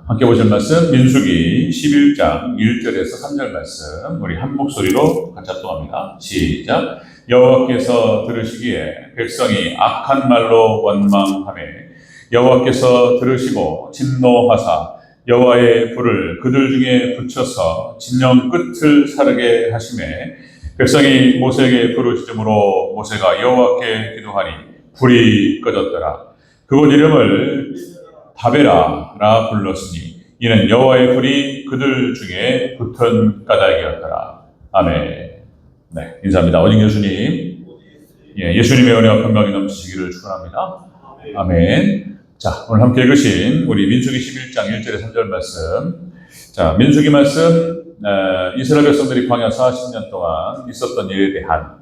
함께 보실 말씀 민수기 11장 1절에서 3절 말씀 우리 한 목소리로 같이 합독합니다. 시작. 여호와께서 들으시기에 백성이 악한 말로 원망하매 여호와께서 들으시고 진노하사 여호와의 불을 그들 중에 붙여서 진영 끝을 사르게 하시매 백성이 모세에게 부르짖음으로 모세가 여호와께 기도하니 불이 꺼졌더라. 그곳 이름을 다베라라 불렀으니 이는 여호와의 불이 그들 중에 붙은 까닭이었더라. 아멘. 네, 인사합니다. 어진 교수님. 예수님의 은혜와 평강이 넘치시기를 축원합니다. 아멘. 자, 오늘 함께 읽으신 우리 민수기 11장 1절에 3절 말씀. 자, 민수기 말씀, 이스라엘 백성들이 광야 40년 동안 있었던 일에 대한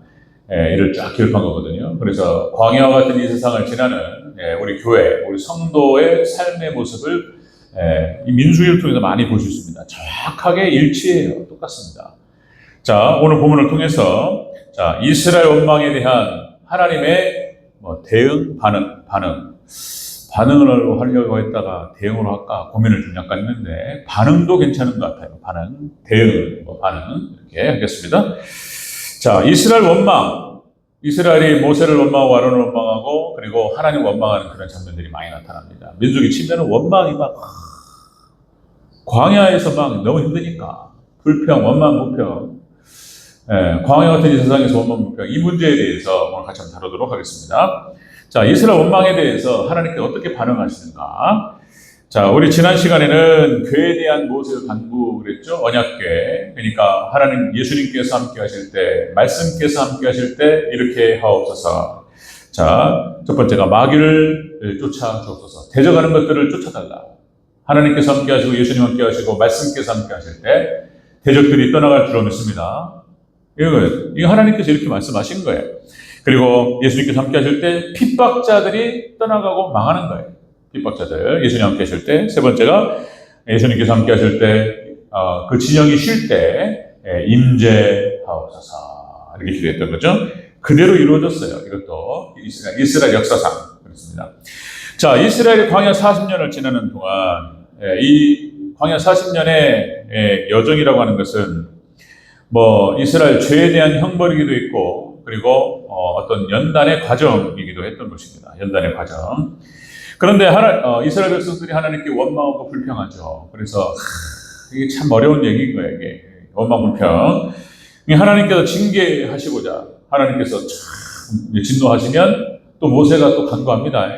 일을 쫙 기록한 거거든요. 그래서 광야와 같은 이 세상을 지나는 우리 교회, 우리 성도의 삶의 모습을 이 민수기를 통해서 많이 볼 수 있습니다. 정확하게 일치해요. 똑같습니다. 자, 오늘 본문을 통해서 자, 이스라엘 원망에 대한 하나님의 대응, 반응을 하려고 했다가 대응을 할까 고민을 좀 약간 했는데 반응도 괜찮은 것 같아요. 대응, 이렇게 하겠습니다. 자, 이스라엘 원망. 이스라엘이 모세를 원망하고 아론을 원망하고 그리고 하나님 원망하는 그런 장면들이 많이 나타납니다. 민수기 치면은 원망이 막 광야에서 막 너무 힘드니까 원망, 불평. 광야 같은 이 세상에서 원망, 불평. 이 문제에 대해서 오늘 같이 한번 다루도록 하겠습니다. 자, 이스라엘 원망에 대해서 하나님께 어떻게 반응하시는가? 자, 우리 지난 시간에는 교회에 대한 모세의 간구 그랬죠? 언약궤. 그러니까 하나님, 예수님께서 함께 하실 때, 말씀께서 함께 하실 때 이렇게 하옵소서. 자, 첫 번째가 마귀를 쫓아 주옵소서. 대적하는 것들을 쫓아달라. 하나님께서 함께 하시고 예수님 함께 하시고 말씀께서 함께 하실 때 대적들이 떠나갈 줄 믿습니다. 이거 하나님께서 이렇게 말씀하신 거예요. 그리고 예수님께서 함께 하실 때 핍박자들이 떠나가고 망하는 거예요. 핍박자들, 예수님 함께 하실 때. 세 번째가 예수님께서 함께 하실 때, 그 진영이 쉴 때, 임재하옵소서. 이렇게 기도했던 거죠. 그대로 이루어졌어요. 이것도 이스라엘 역사상. 그렇습니다. 자, 이스라엘이 광야 40년을 지나는 동안, 이 광야 40년의 여정이라고 하는 것은, 이스라엘 죄에 대한 형벌이기도 있고, 그리고 어떤 연단의 과정이기도 했던 것입니다. 연단의 과정. 그런데 이스라엘 백성들이 하나님께 원망하고 불평하죠. 그래서 이게 참 어려운 얘기인 거예요. 이게 원망 불평. 하나님께서 징계하시고자 하나님께서 참 진노하시면 또 모세가 또 간구합니다.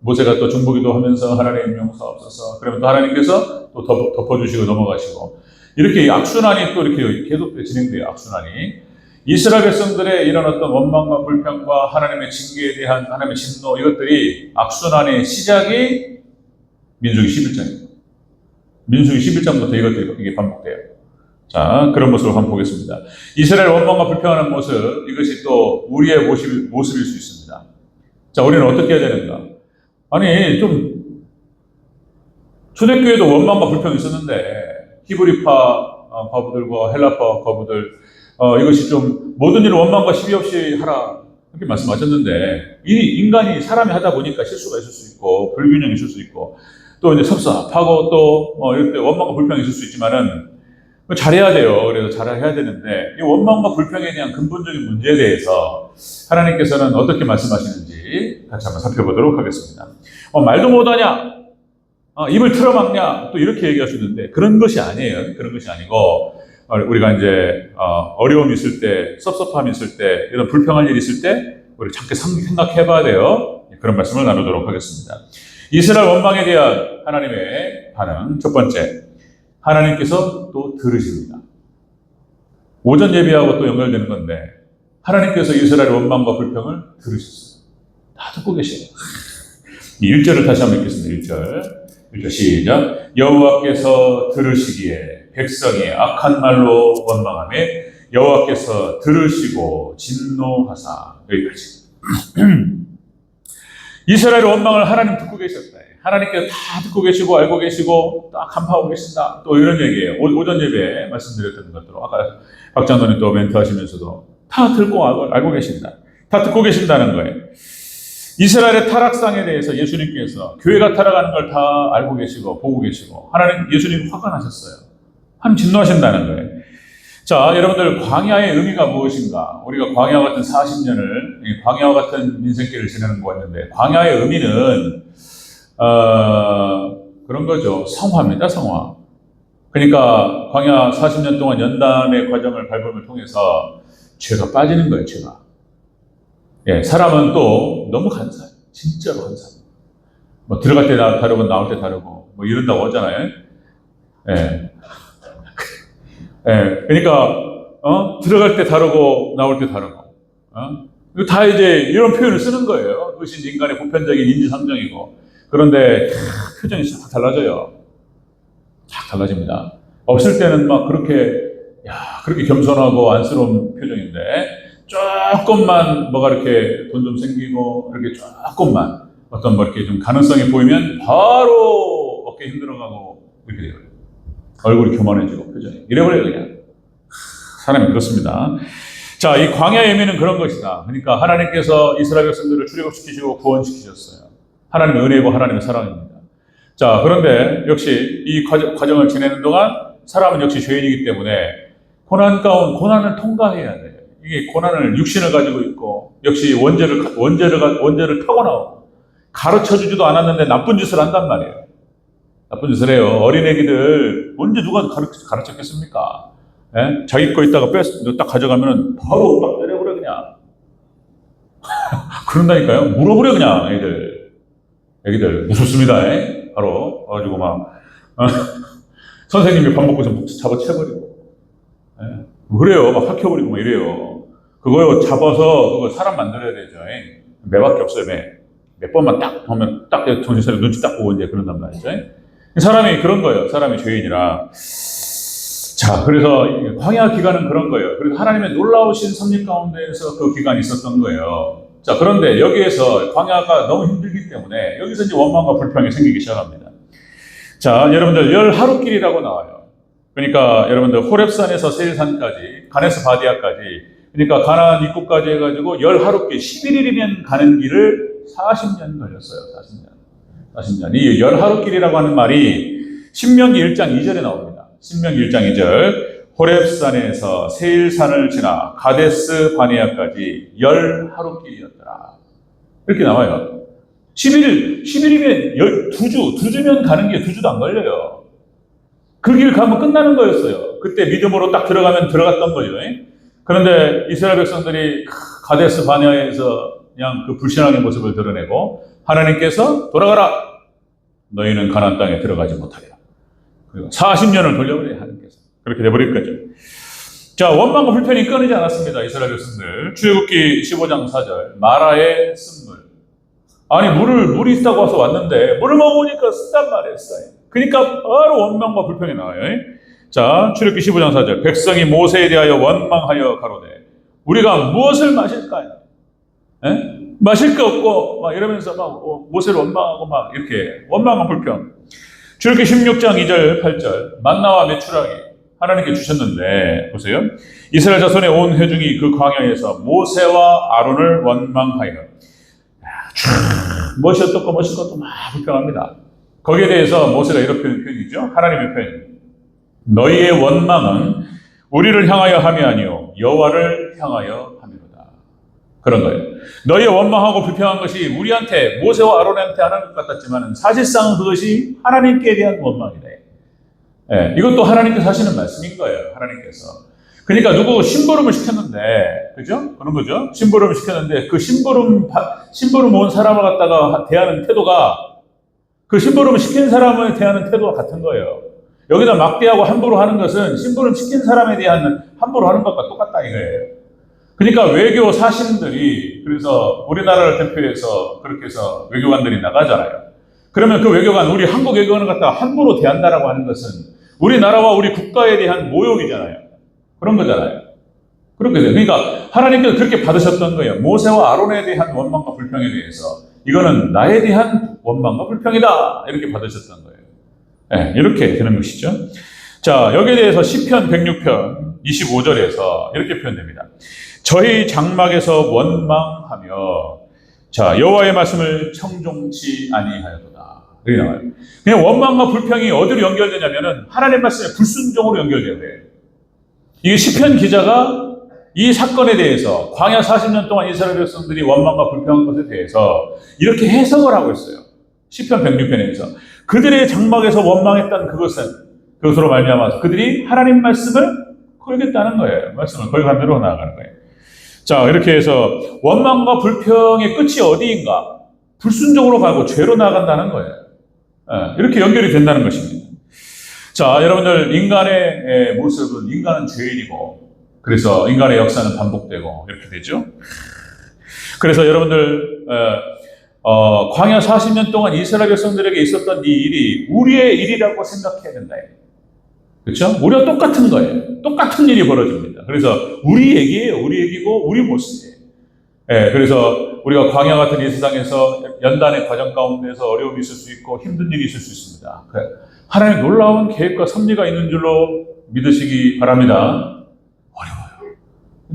모세가 또 중보기도 하면서 하나님 용서하옵소서. 그러면 또 하나님께서 또 덮어주시고 넘어가시고 이렇게 악순환이 또 이렇게 계속 진행돼요. 악순환이. 이스라엘 백성들의 이런 어떤 원망과 불평과 하나님의 징계에 대한 하나님의 진노 이것들이 악순환의 시작이 민수기 11장입니다. 민수기 11장부터 이게 반복돼요. 자, 그런 모습을 한번 보겠습니다. 이스라엘 원망과 불평하는 모습 이것이 또 우리의 모습일 수 있습니다. 자, 우리는 어떻게 해야 되는가? 아니 좀 초대교회도 원망과 불평이 있었는데 히브리파 거부들과 헬라파 거부들 이것이 좀 모든 일을 원망과 시비 없이 하라 이렇게 말씀하셨는데 이 인간이 사람이 하다 보니까 실수가 있을 수 있고 불균형이 있을 수 있고 또 이제 섭섭하고 또 이렇게 원망과 불평이 있을 수 있지만은 잘해야 돼요. 그래서 잘해야 되는데 이 원망과 불평에 대한 근본적인 문제에 대해서 하나님께서는 어떻게 말씀하시는지 같이 한번 살펴보도록 하겠습니다. 말도 못하냐? 입을 틀어막냐? 또 이렇게 얘기하시는데 그런 것이 아니에요. 그런 것이 아니고 우리가 이제 어려움이 있을 때, 섭섭함이 있을 때, 이런 불평할 일이 있을 때 우리 잠깐 생각해 봐야 돼요. 그런 말씀을 나누도록 하겠습니다. 이스라엘 원망에 대한 하나님의 반응. 첫 번째, 하나님께서 또 들으십니다. 오전 예배하고 또 연결되는 건데 하나님께서 이스라엘 원망과 불평을 들으셨어요. 다 듣고 계세요. 1절을 다시 한번 읽겠습니다. 1절 시작. 여호와께서 들으시기에 백성이 악한 말로 원망하며 여호와께서 들으시고 진노하사. 여기까지. 이스라엘 원망을 하나님 듣고 계셨다. 하나님께서 다 듣고 계시고 알고 계시고 딱 간파하고 계신다. 또 이런 얘기예요. 오전 예배에 말씀드렸던 것대로 아까 박 장로님 또 멘트 하시면서도 다 듣고 알고 계신다. 다 듣고 계신다는 거예요. 이스라엘의 타락상에 대해서 예수님께서 교회가 타락하는 걸 다 알고 계시고 보고 계시고 하나님 예수님 화가 나셨어요. 하나님 진노하신다는 거예요. 자, 여러분들 광야의 의미가 무엇인가? 우리가 광야와 같은 40년을 광야와 같은 인생길을 지내는 거였는데 광야의 의미는 그런 거죠. 성화입니다. 성화. 그러니까 광야 40년 동안 연단의 과정을 밟음을 통해서 죄가 빠지는 거예요. 죄가. 예, 사람은 또 너무 간사해요. 진짜로 간사해요. 뭐 들어갈 때 다르고 나올 때 다르고 뭐 이런다고 하잖아요. 예. 예, 그러니까 들어갈 때 다르고 나올 때 다르고 이거 다 이제 이런 표현을 쓰는 거예요. 그것이 인간의 보편적인 인지상정이고 그런데 표정이 싹 달라져요. 싹 달라집니다. 없을 때는 막 그렇게 겸손하고 안쓰러운 표정인데 조금만 뭐가 이렇게 돈 좀 생기고 이렇게 조금만 어떤 뭐 이렇게 좀 가능성이 보이면 바로 어깨 힘들어가고 이렇게 돼요. 얼굴이 교만해지고 표정이 이래버려요 그냥. 사람이 그렇습니다. 자, 이 광야의 의미는 그런 것이다. 그러니까 하나님께서 이스라엘 백성들을 출애굽시키시고 구원시키셨어요. 하나님의 은혜고 하나님의 사랑입니다. 자, 그런데 역시 이 과정을 지내는 동안 사람은 역시 죄인이기 때문에 고난을 통과해야 돼요. 이게 고난을 육신을 가지고 있고 역시 원죄를 타고 나오고 가르쳐주지도 않았는데 나쁜 짓을 한단 말이에요. 나쁜 짓을 해요. 어린애기들 언제 누가 가르쳤겠습니까? 예? 자기 거 있다가 딱 가져가면 바로 딱 때려버려 그냥. 그런다니까요. 물어버려 그냥 애기들 무섭습니다. 예? 바로 가지고 막 선생님이 밥 먹고서 잡아채버리고 예? 그래요. 막 학혀버리고 막 이래요. 그거 잡아서 그거 사람 만들어야 되죠. 예? 매밖에 없어요. 몇 번만 딱 하면 딱 정신 차리고 눈치 딱 보고 이제 그런단 말이죠. 사람이 그런 거예요. 사람이 죄인이라. 자, 그래서 광야 기간은 그런 거예요. 그래서 하나님의 놀라우신 섭리 가운데에서 그 기간이 있었던 거예요. 자, 그런데 여기에서 광야가 너무 힘들기 때문에 여기서 이제 원망과 불평이 생기기 시작합니다. 자, 여러분들 열 하루길이라고 나와요. 그러니까 여러분들 호렙산에서 세일산까지, 가네스 바디아까지, 그러니까 가나안 입구까지 해가지고 열 하루길, 11일이면 가는 길을 40년 걸렸어요. 40년. 이 열 하루길이라고 하는 말이 신명기 1장 2절에 나옵니다. 신명기 1장 2절. 호렙산에서 세일산을 지나 가데스 바네아까지 열 하루길이었더라. 이렇게 나와요. 11일이면 2주면 가는 게 2주도 안 걸려요. 그 길 가면 끝나는 거였어요. 그때 믿음으로 딱 들어갔던 거죠. 그런데 이스라엘 백성들이 가데스 바네아에서 그냥 그 불신앙의 모습을 드러내고 하나님께서 돌아가라. 너희는 가나안 땅에 들어가지 못하리라. 그리고 40년을 돌려버려야 하나님께서. 그렇게 돼버릴 거죠. 자, 원망과 불편이 끊이지 않았습니다. 이스라엘 백성들. 출애굽기 15장 4절. 마라의 쓴물. 아니 물이 있다고 와서 왔는데 물을 먹으니까 쓴단 말이에요. 그러니까 바로 원망과 불평이 나와요. 자, 출애굽기 15장 4절. 백성이 모세에 대하여 원망하여 가로되 우리가 무엇을 마실까요? 마실 거 없고 막 이러면서 막 모세를 원망하고 막 이렇게 원망과 불평. 출애굽기 16장 2절 8절. 만나와 메추라기 하나님께 주셨는데 보세요. 이스라엘 자손의 온 회중이 그 광야에서 모세와 아론을 원망하여 멋이 어떻고 멋있고 것도 막 불평합니다. 거기에 대해서 모세가 이렇게 표현이죠. 하나님의 표현. 너희의 원망은 우리를 향하여 함이 아니요 여호와를 향하여 함이로다. 그런 거예요. 너희의 원망하고 불평한 것이 우리한테 모세와 아론한테 하는 것 같았지만 사실상 그것이 하나님께 대한 원망이다. 예, 이것도 하나님께서 하시는 말씀인 거예요. 하나님께서. 그러니까 누구 심부름을 시켰는데, 그죠? 그런 거죠. 심부름을 시켰는데 그 심부름 온 사람을 갖다가 대하는 태도가 그 심부름을 시킨 사람을 대하는 태도와 같은 거예요. 여기다 막대하고 함부로 하는 것은 심부름 시킨 사람에 대한 함부로 하는 것과 똑같다 이거예요. 그러니까 외교 사신들이 그래서 우리나라를 대표해서 그렇게 해서 외교관들이 나가잖아요. 그러면 그 외교관, 우리 한국 외교관을 갖다가 함부로 대한다라고 하는 것은 우리나라와 우리 국가에 대한 모욕이잖아요. 그런 거잖아요. 그렇게 돼요. 그러니까 하나님께서 그렇게 받으셨던 거예요. 모세와 아론에 대한 원망과 불평에 대해서 이거는 나에 대한 원망과 불평이다 이렇게 받으셨던 거예요. 네, 이렇게 되는 것이죠. 자, 여기에 대해서 시편 106편 25절에서 이렇게 표현됩니다. 저희 장막에서 원망하며 자, 여호와의 말씀을 청종치 아니하였도다. 여기 나와요. 그냥 원망과 불평이 어디로 연결되냐면은 하나님 말씀에 불순종으로 연결돼요. 이게 시편 기자가 이 사건에 대해서 광야 40년 동안 이스라엘 백성들이 원망과 불평한 것에 대해서 이렇게 해석을 하고 있어요. 시편 106편에서 그들의 장막에서 원망했던 그것으로 말미암아서 그들이 하나님 말씀을 걸겠다는 거예요. 말씀을 걸간 대로 나아가는 거예요. 자, 이렇게 해서 원망과 불평의 끝이 어디인가? 불순종으로 가고 죄로 나아간다는 거예요. 이렇게 연결이 된다는 것입니다. 자, 여러분들 인간의 모습은 인간은 죄인이고 그래서 인간의 역사는 반복되고 이렇게 되죠. 그래서 여러분들 광야 40년 동안 이스라엘 백성들에게 있었던 이 일이 우리의 일이라고 생각해야 된다. 그렇죠? 우리와 똑같은 거예요. 똑같은 일이 벌어집니다. 그래서 우리 얘기예요. 우리 얘기고 우리 모습이에요. 그래서 우리가 광야 같은 이 세상에서 연단의 과정 가운데서 어려움이 있을 수 있고 힘든 일이 있을 수 있습니다. 하나님의 놀라운 계획과 섭리가 있는 줄로 믿으시기 바랍니다. 어려워요.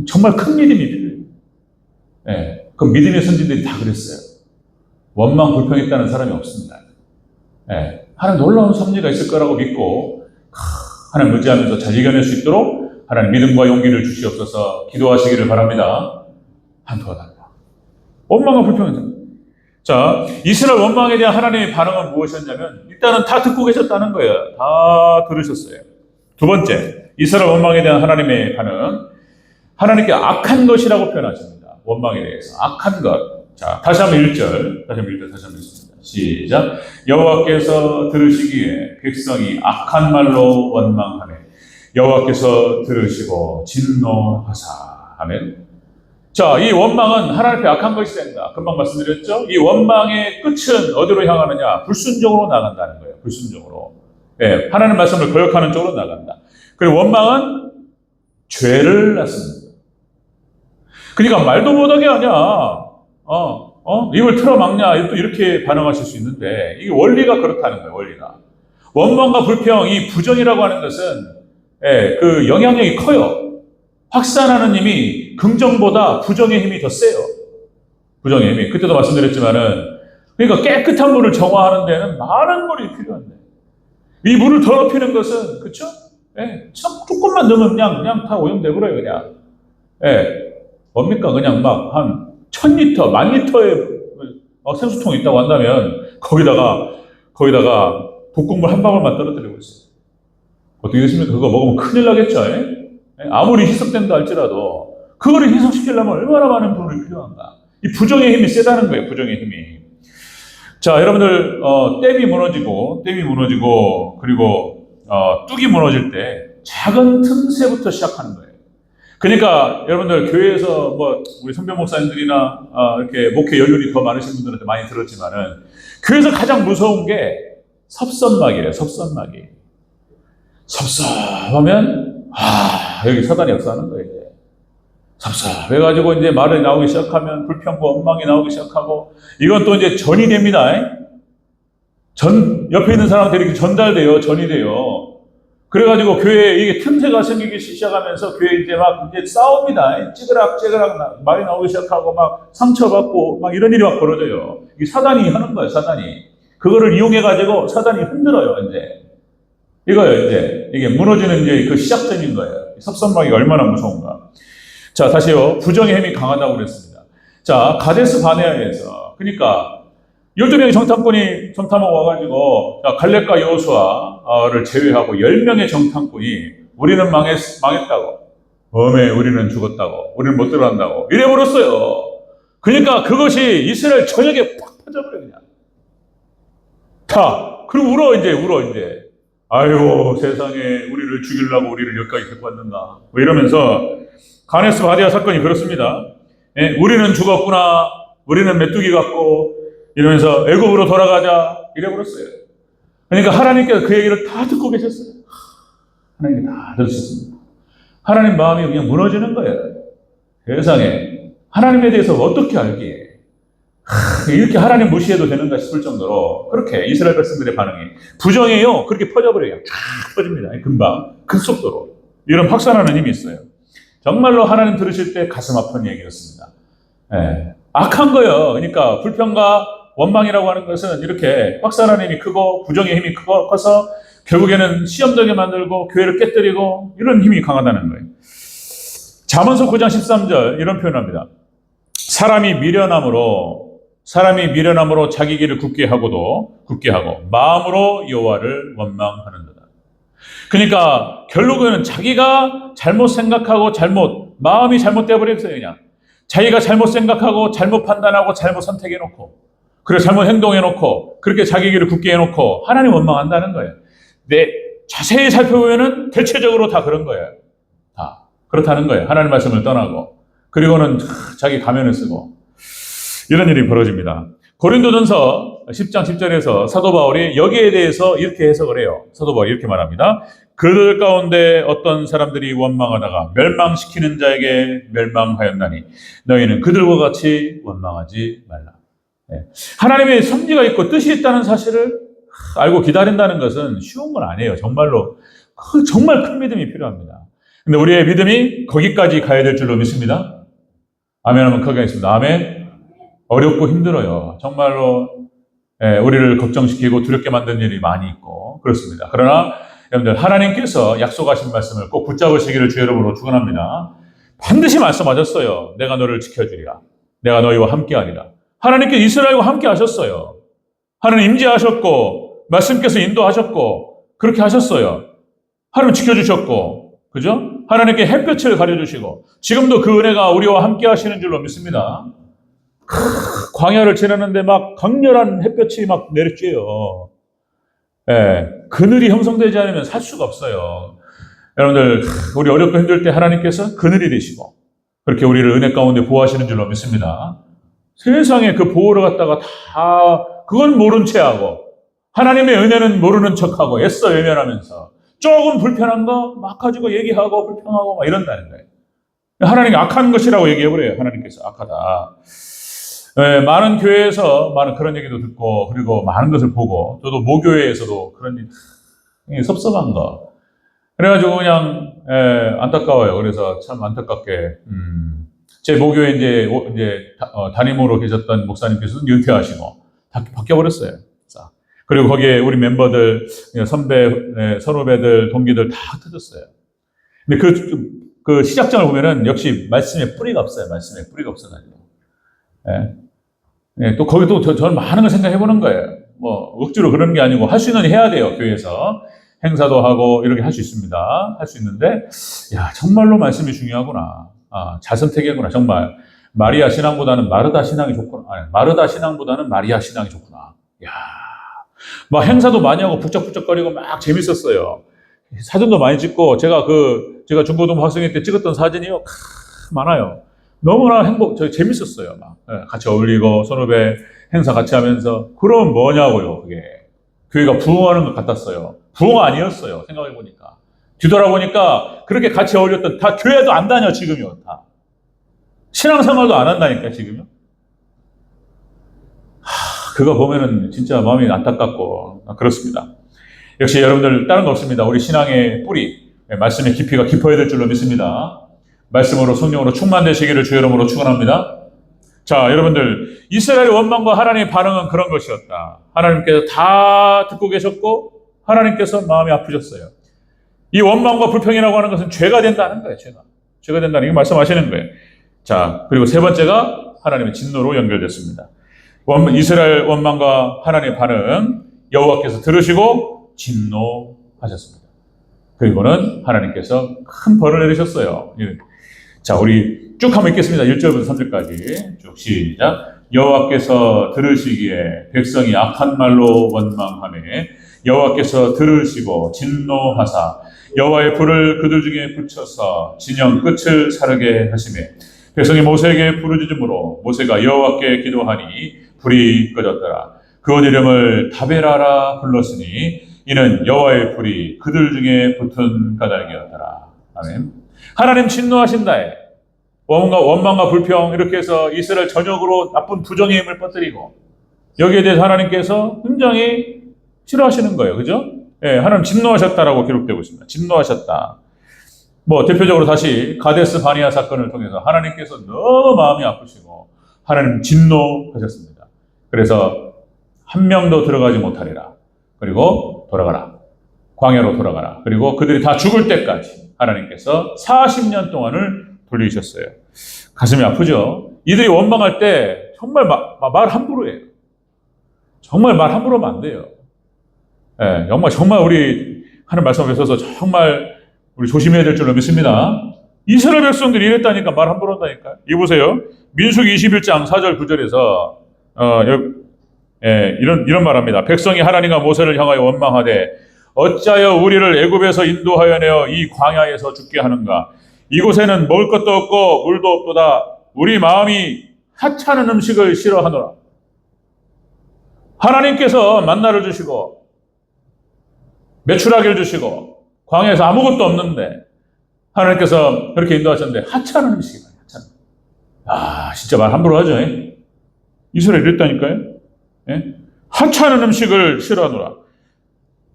정말 큰 믿음이 필요해요. 그 믿음의 선지들이 다 그랬어요. 원망 불평했다는 사람이 없습니다. 하나님 놀라운 섭리가 있을 거라고 믿고 하나님 의지하면서 잘 이겨낼 수 있도록 하나님 믿음과 용기를 주시옵소서 기도하시기를 바랍니다. 한토하다. 원망과 불평했다. 자, 이스라엘 원망에 대한 하나님의 반응은 무엇이었냐면 일단은 다 듣고 계셨다는 거예요. 다 들으셨어요. 두 번째, 이스라엘 원망에 대한 하나님의 반응, 하나님께 악한 것이라고 표현하십니다. 원망에 대해서 악한 것. 자, 다시 한번 1절, 다시 한번 읽습니다. 시작. 여호와께서 들으시기에 백성이 악한 말로 원망하네. 여호와께서 들으시고 진노하사. 아멘. 자, 이 원망은 하나님 앞에 악한 것이 된다. 금방 말씀드렸죠? 이 원망의 끝은 어디로 향하느냐? 불순종으로 나간다는 거예요. 불순종으로. 하나님 말씀을 거역하는 쪽으로 나간다. 그리고 원망은 죄를 낳습니다. 그러니까 말도 못하게 하냐? 입을 틀어막냐? 또 이렇게 반응하실 수 있는데 이게 원리가 그렇다는 거예요. 원리가. 원망과 불평, 이 부정이라고 하는 것은 그 영향력이 커요. 확산하는 힘이 긍정보다 부정의 힘이 더 세요. 부정의 힘이. 그때도 말씀드렸지만은 그러니까 깨끗한 물을 정화하는 데는 많은 물이 필요한데 이 물을 더럽히는 것은 그렇죠? 참 조금만 넣으면 그냥 다 오염돼 버려요. 그냥. 뭡니까? 그냥 막 한 1000리터, 10,000리터의 생수통이 있다고 한다면 거기다가 독극물 한 방울만 떨어뜨리고 있어요. 어떻게 됐습니까? 그거 먹으면 큰일 나겠죠? 아무리 희석된다 할지라도 그거를 희석시키려면 얼마나 많은 불이 필요한가. 이 부정의 힘이 세다는 거예요. 부정의 힘이. 자, 여러분들 댐이 무너지고 그리고 뚝이 무너질 때 작은 틈새부터 시작하는 거예요. 그러니까 여러분들 교회에서 우리 선배 목사님들이나 이렇게 목회 연륜이 더 많으신 분들한테 많이 들었지만은 교회에서 가장 무서운 게 섭선막이래요. 섭선막이. 섭섭하면 여기 사단이 역사하는 거예요. 이제. 섭섭해가지고 이제 말이 나오기 시작하면 불평과 원망이 나오기 시작하고 이건 또 이제 전이 됩니다. 옆에 있는 사람한테 이렇게 전달돼요. 전이 돼요. 그래가지고 교회에 이게 틈새가 생기기 시작하면서 교회에 이제 싸웁니다. 찌그락 말이 나오기 시작하고 막 상처받고 막 이런 일이 막 벌어져요. 이게 사단이 하는 거예요. 사단이. 그거를 이용해가지고 사단이 흔들어요. 이거요. 이게 무너지는 그 시작점인 거예요. 섭선막이 얼마나 무서운가. 자, 다시요. 부정의 힘이 강하다고 그랬습니다. 자, 가데스 바네아에서 그러니까 12명의 정탐하고 와가지고 갈렙과 여호수아를 제외하고 10명의 정탐꾼이 우리는 망했다고. 우리는 죽었다고. 우리는 못 들어간다고. 이래버렸어요. 그러니까 그것이 이스라엘 전역에 팍 퍼져버려요. 그냥. 그리고 울어 이제. 아이고 세상에 우리를 죽이려고 우리를 여기까지 데리고 왔는가. 이러면서 가데스 바네아 사건이 그렇습니다. 우리는 죽었구나. 우리는 메뚜기 같고 이러면서 애굽으로 돌아가자 이래버렸어요. 그러니까 하나님께서 그 얘기를 다 듣고 계셨어요. 하나님이 다 들으셨습니다. 하나님 마음이 그냥 무너지는 거예요. 세상에 하나님에 대해서 어떻게 알기에 이렇게 하나님 무시해도 되는가 싶을 정도로 그렇게 이스라엘 백성들의 반응이 부정해요. 그렇게 퍼져버려요. 쫙 퍼집니다. 금방 큰 속도로. 이런 확산하는 힘이 있어요. 정말로 하나님 들으실 때 가슴 아픈 얘기였습니다. 악한 거예요. 그러니까 불평과 원망이라고 하는 것은 이렇게 확산하는 힘이 크고 부정의 힘이 커서 결국에는 시험되게 만들고 교회를 깨뜨리고 이런 힘이 강하다는 거예요. 잠언서 9장 13절 이런 표현을 합니다. 사람이 미련함으로 자기 길을 굳게 하고 마음으로 여호와를 원망하는도다. 그러니까 결국에는 자기가 잘못 생각하고 마음이 잘못되어 버렸어요. 그냥 자기가 잘못 생각하고 잘못 판단하고 잘못 선택해놓고 그리고 잘못 행동해놓고 그렇게 자기 길을 굳게 해놓고 하나님 원망한다는 거예요. 자세히 살펴보면은 대체적으로 다 그런 거예요. 다 그렇다는 거예요. 하나님 말씀을 떠나고 그리고는 자기 가면을 쓰고 이런 일이 벌어집니다. 고린도전서 10장 10절에서 사도 바울이 여기에 대해서 이렇게 해석을 해요. 사도 바울이 이렇게 말합니다. 그들 가운데 어떤 사람들이 원망하다가 멸망시키는 자에게 멸망하였나니 너희는 그들과 같이 원망하지 말라. 하나님의 섭리가 있고 뜻이 있다는 사실을 알고 기다린다는 것은 쉬운 건 아니에요. 정말로 정말 큰 믿음이 필요합니다. 근데 우리의 믿음이 거기까지 가야 될 줄로 믿습니다. 아멘 하면 크게 하겠습니다. 아멘. 어렵고 힘들어요. 정말로 우리를 걱정시키고 두렵게 만드는 일이 많이 있고 그렇습니다. 그러나 여러분들 하나님께서 약속하신 말씀을 꼭 붙잡으시기를 주 여러분으로 축원합니다. 반드시 말씀하셨어요. 내가 너를 지켜주리라. 내가 너희와 함께하리라. 하나님께서 이스라엘과 함께 하셨어요. 하나님 임재하셨고 말씀께서 인도하셨고 그렇게 하셨어요. 하나님 지켜주셨고 그죠? 하나님께 햇볕을 가려주시고 지금도 그 은혜가 우리와 함께 하시는 줄로 믿습니다. 광야를 지나는데 막 강렬한 햇볕이 막 내리쬐요. 그늘이 형성되지 않으면 살 수가 없어요. 여러분들 우리 어렵고 힘들 때 하나님께서 그늘이 되시고 그렇게 우리를 은혜 가운데 보호하시는 줄로 믿습니다. 세상에 그 보호를 갖다가 다 그건 모른 채 하고 하나님의 은혜는 모르는 척하고 애써 외면하면서 조금 불편한 거 막 가지고 얘기하고 불평하고 막 이런다는 거예요. 하나님이 악한 것이라고 얘기해버려요. 하나님께서 악하다. 많은 교회에서 많은 그런 얘기도 듣고 그리고 많은 것을 보고 저도 모교회에서도 그런 섭섭한 거 그래가지고 그냥 안타까워요. 그래서 참 안타깝게 제 모교회 이제 담임으로 계셨던 목사님께서는 은퇴하시고 바뀌어버렸어요. 그리고 거기에 우리 멤버들, 선배, 선후배들, 동기들 다 흩어졌어요. 근데 그 시작점을 보면은 역시 말씀에 뿌리가 없어요. 말씀에 뿌리가 없어가지고. 또 거기도 저는 많은 걸 생각해보는 거예요. 뭐 억지로 그러는 게 아니고 할 수 있는 일 해야 돼요. 교회에서 행사도 하고 이렇게 할 수 있습니다. 할 수 있는데 야 정말로 말씀이 중요하구나. 잘 선택이구나. 정말 마리아 신앙보다는 마르다 신앙이 좋구나. 마르다 신앙보다는 마리아 신앙이 좋구나. 야, 막 행사도 많이 하고 북적북적거리고 막 재밌었어요. 사진도 많이 찍고 제가 중고등부 학생회 때 찍었던 사진이요 많아요. 너무나 재밌었어요. 막 같이 어울리고 선후배 행사 같이 하면서 그럼 뭐냐고요. 그게 교회가 부흥하는 것 같았어요. 부흥 아니었어요. 생각해 보니까 뒤돌아보니까 그렇게 같이 어울렸던 다 교회도 안 다녀 지금요. 다 신앙생활도 안 한다니까 지금요. 그거 보면은 진짜 마음이 안타깝고 그렇습니다. 역시 여러분들 다른 거 없습니다. 우리 신앙의 뿌리 말씀의 깊이가 깊어야 될 줄로 믿습니다. 말씀으로 성령으로 충만되시기를 주 여러분으로 축원합니다. 자, 여러분들 이스라엘의 원망과 하나님의 반응은 그런 것이었다. 하나님께서 다 듣고 계셨고 하나님께서 마음이 아프셨어요. 이 원망과 불평이라고 하는 것은 죄가 된다는 거예요. 죄가 된다는 게 말씀하시는 거예요. 자, 그리고 세 번째가 하나님의 진노로 연결됐습니다. 이스라엘 원망과 하나님의 반응 여호와께서 들으시고 진노하셨습니다. 그리고는 하나님께서 큰 벌을 내리셨어요. 자, 우리 쭉 한번 읽겠습니다. 1절부터 3절까지 쭉 시작. 여호와께서 들으시기에 백성이 악한 말로 원망하매 여호와께서 들으시고 진노하사 여호와의 불을 그들 중에 붙여서 진영 끝을 사르게 하시매 백성이 모세에게 부르짖음으로 모세가 여호와께 기도하니 불이 꺼졌더라. 그 이름을 다베라라 불렀으니 이는 여호와의 불이 그들 중에 붙은 까닭이었더라. 아멘. 하나님 진노하신다에 원망과 불평 이렇게 해서 이스라엘 전역으로 나쁜 부정의 힘을 퍼뜨리고 여기에 대해서 하나님께서 굉장히 싫어하시는 거예요. 그죠? 하나님 진노하셨다라고 기록되고 있습니다. 진노하셨다. 대표적으로 다시 가데스 바니아 사건을 통해서 하나님께서 너무 마음이 아프시고 하나님 진노하셨습니다. 그래서 한 명도 들어가지 못하리라. 그리고 돌아가라. 광야로 돌아가라. 그리고 그들이 다 죽을 때까지 하나님께서 40년 동안을 돌리셨어요. 가슴이 아프죠? 이들이 원망할 때 정말 말 함부로 해요. 정말 말 함부로 하면 안 돼요. 예, 정말 우리 하는 말씀에 있어서 정말 우리 조심해야 될 줄로 믿습니다. 이스라엘 백성들이 이랬다니까 말 함부로 한다니까. 이 보세요. 민수기 21장 4절 9절에서 이런 말합니다. 백성이 하나님과 모세를 향하여 원망하되 어찌하여 우리를 애굽에서 인도하여 내어 이 광야에서 죽게 하는가. 이곳에는 먹을 것도 없고 물도 없도다. 우리 마음이 하찮은 음식을 싫어하노라. 하나님께서 만나를 주시고 메추라기를 주시고 광야에서 아무것도 없는데 하나님께서 그렇게 인도하셨는데 하찮은 음식이다. 하찮은. 진짜 말 함부로 하죠. 이스라엘 이랬다니까요. 예? 하찮은 음식을 싫어하노라.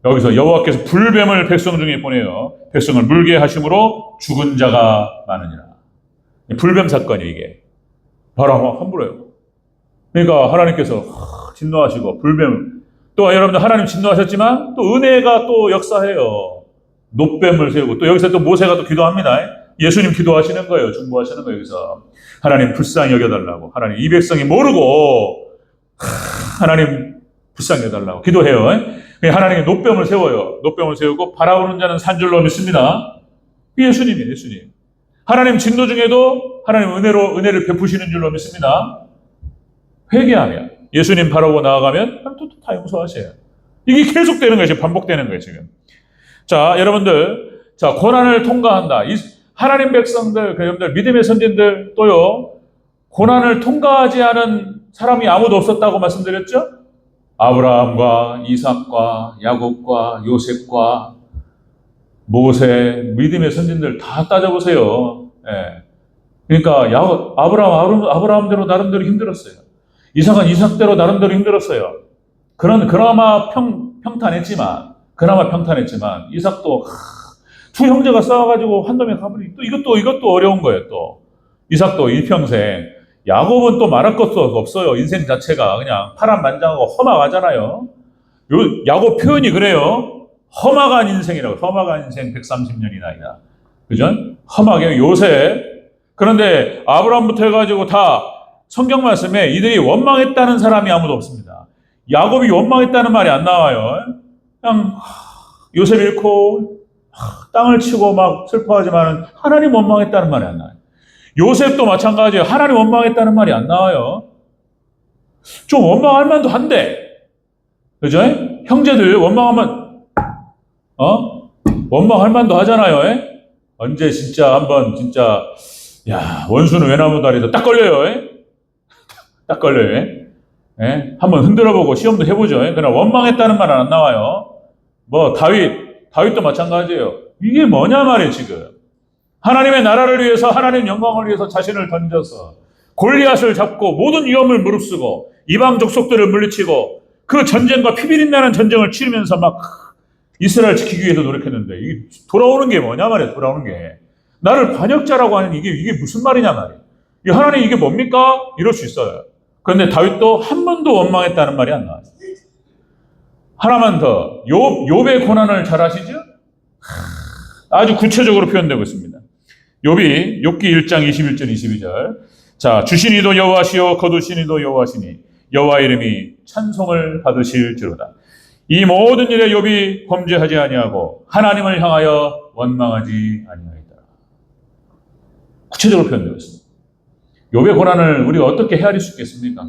여기서 여호와께서 불뱀을 백성 중에 보내요. 백성을 물게 하심으로 죽은 자가 많으니라. 불뱀 사건이 이게 바로 함부로요. 그러니까 하나님께서 진노하시고 불뱀, 또 여러분들 하나님 진노하셨지만 또 은혜가 또 역사해요. 놋뱀을 세우고 또 여기서 또 모세가 또 기도합니다. 예수님 기도하시는 거예요. 중보하시는 거예요. 여기서 하나님 불쌍히 여겨달라고. 하나님 이 백성이 모르고 하나님 불쌍히 여겨달라고 기도해요. 하나님이 놋뱀을 세워요. 놋뱀을 세우고 바라보는 자는 산 줄로 믿습니다. 예수님이에요. 예수님. 하나님 진노 중에도 하나님 은혜를 베푸시는 줄로 믿습니다. 회개하면 예수님 바라보고 나아가면 또 다 용서하셔요. 이게 계속되는 거예요. 지금 반복되는 거예요. 지금. 자, 여러분들, 자, 고난을 통과한다. 이 하나님 백성들, 여러분들 믿음의 선진들 또요. 고난을 통과하지 않은 사람이 아무도 없었다고 말씀드렸죠? 아브라함과 이삭과 야곱과 요셉과 모세, 믿음의 선진들 다 따져보세요. 예. 그러니까 아브라함대로 나름대로 힘들었어요. 이삭은 이삭대로 나름대로 힘들었어요. 그나마 평탄했지만 이삭도 두 형제가 싸워가지고 한 놈에 가버리. 또 이것도 어려운 거예요. 또 이삭도 일평생. 야곱은 또 말할 것도 없어요. 인생 자체가 그냥 파란만장하고 험악하잖아요. 야곱 표현이 그래요. 험악한 인생이라고. 험악한 인생 130년이나이다. 그죠? 험하게 요셉. 그런데 아브라함부터 해가지고 다 성경 말씀에 이들이 원망했다는 사람이 아무도 없습니다. 야곱이 원망했다는 말이 안 나와요. 그냥 요셉 잃고 땅을 치고 막 슬퍼하지만 하나님 원망했다는 말이 안 나와요. 요셉도 마찬가지예요. 하나님 원망했다는 말이 안 나와요. 좀 원망할 만도 한데, 그죠? 형제들 원망하면 원망할 만도 하잖아요. 언제 한번 원수는 외나무다리에서 딱 걸려요. 딱 걸려요. 한번 흔들어보고 시험도 해보죠. 그러나 원망했다는 말은 안 나와요. 다윗도 마찬가지예요. 이게 뭐냐 말이에요, 지금. 하나님의 나라를 위해서, 하나님 영광을 위해서 자신을 던져서 골리앗을 잡고 모든 위험을 무릅쓰고 이방 족속들을 물리치고 그 전쟁과 피비린내는 전쟁을 치르면서 막 이스라엘 지키기 위해서 노력했는데 이게 돌아오는 게 뭐냐 말이에요. 돌아오는 게. 나를 반역자라고 하는 이게 무슨 말이냐 말이에요. 하나님 이게 뭡니까? 이럴 수 있어요. 그런데 다윗도 한 번도 원망했다는 말이 안 나와요. 하나만 더. 욥의 고난을 잘 아시죠? 아주 구체적으로 표현되고 있습니다. 욥기 1장 21절 22절. 자, 주신 이도 여호와시요 거두신 이도 여호와시니 여호와 이름이 찬송을 받으실지로다. 이 모든 일에 욥이 범죄하지 아니하고 하나님을 향하여 원망하지 아니하였다. 구체적으로 표현되고 있습니다. 욥의 고난을 우리가 어떻게 헤아릴 수 있겠습니까?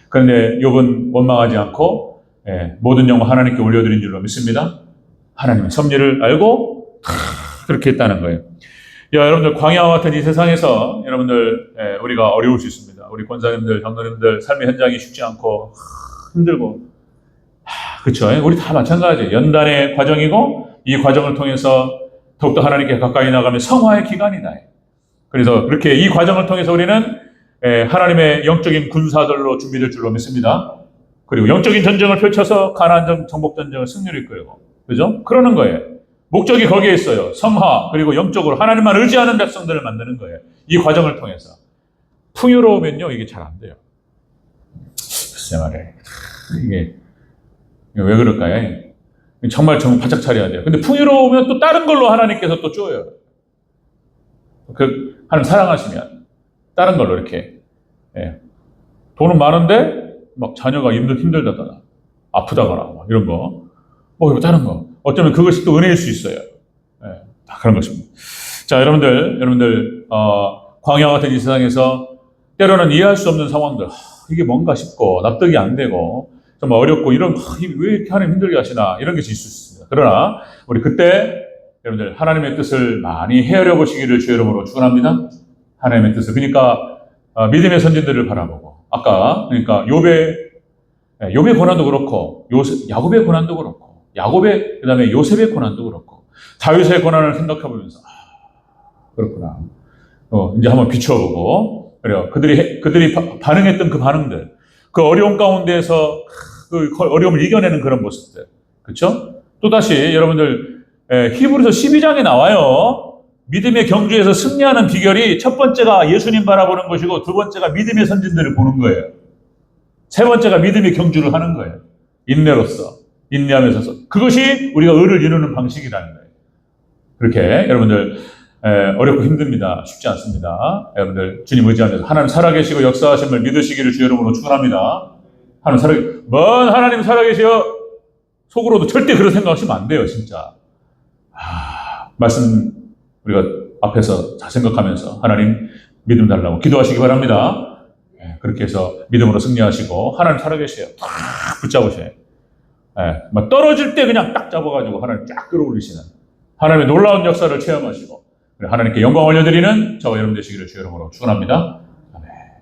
그런데 욥은 원망하지 않고 모든 영광 하나님께 올려드린 줄로 믿습니다. 하나님의 섭리를 알고 그렇게 했다는 거예요. 여러분들 광야와 같은 이 세상에서 여러분들 우리가 어려울 수 있습니다. 우리 권사님들, 장로님들 삶의 현장이 쉽지 않고 힘들고 그렇죠. 우리 다 마찬가지예요. 연단의 과정이고 이 과정을 통해서 더욱더 하나님께 가까이 나가면 성화의 기간이다. 그래서 그렇게 이 과정을 통해서 우리는 하나님의 영적인 군사들로 준비될 줄로 믿습니다. 그리고 영적인 전쟁을 펼쳐서 가나안 정복 전쟁을 승리를 이끌고 그죠? 그러는 거예요. 목적이 거기에 있어요. 성화 그리고 영적으로 하나님만 의지하는 백성들을 만드는 거예요. 이 과정을 통해서. 풍요로우면요, 이게 잘 안 돼요. 글쎄 말이에요. 이게 왜 그럴까요? 정말 바짝 차려야 돼요. 근데 풍요로우면 또 다른 걸로 하나님께서 또 쪼여요. 하나님 사랑하시면 다른 걸로 이렇게, 예. 돈은 많은데 막 자녀가 힘들다거나 아프다거나 막 이런 거, 뭐 다른 거, 어쩌면 그것이 또 은혜일 수 있어요. 예. 다 그런 것입니다. 자, 여러분들 광야 같은 이 세상에서 때로는 이해할 수 없는 상황들, 이게 뭔가 싶고 납득이 안 되고 좀 어렵고 왜 이렇게 하나님 힘들게 하시나 이런 것이 있을 수 있습니다. 그러나 우리 그때 여러분들 하나님의 뜻을 많이 헤아려 보시기를 주의 이름으로 축원합니다. 하나님의 뜻을. 그러니까 믿음의 선진들을 바라보고 아까 그러니까 욥의 고난도 그렇고 야곱의 고난도 그렇고 그다음에 요셉의 고난도 그렇고 다윗의 고난을 생각해 보면서 그렇구나. 이제 한번 비춰보고 그래요. 그들이 반응했던 그 반응들, 그 어려움 가운데에서 그 어려움을 이겨내는 그런 모습들, 그렇죠? 또 다시 여러분들 히브리서 12장에 나와요. 믿음의 경주에서 승리하는 비결이 첫 번째가 예수님 바라보는 것이고 두 번째가 믿음의 선진들을 보는 거예요. 세 번째가 믿음의 경주를 하는 거예요. 인내하면서 그것이 우리가 의를 이루는 방식이라는 거예요. 그렇게 여러분들 어렵고 힘듭니다. 쉽지 않습니다. 여러분들 주님 의지하면서 하나님 살아계시고 역사하심을 믿으시기를 주의 이름으로 축원합니다. 하나님 살아계시어 속으로도 절대 그런 생각하시면 안 돼요. 진짜 말씀 우리가 앞에서 잘 생각하면서 하나님 믿음 달라고 기도하시기 바랍니다. 그렇게 해서 믿음으로 승리하시고 하나님 살아계셔요. 딱 붙잡으셔요. 막 떨어질 때 그냥 딱 잡아가지고 하나님 쫙 끌어올리시는 하나님의 놀라운 역사를 체험하시고 하나님께 영광 올려드리는 저와 여러분 되시기를 주의 이름으로 축원합니다.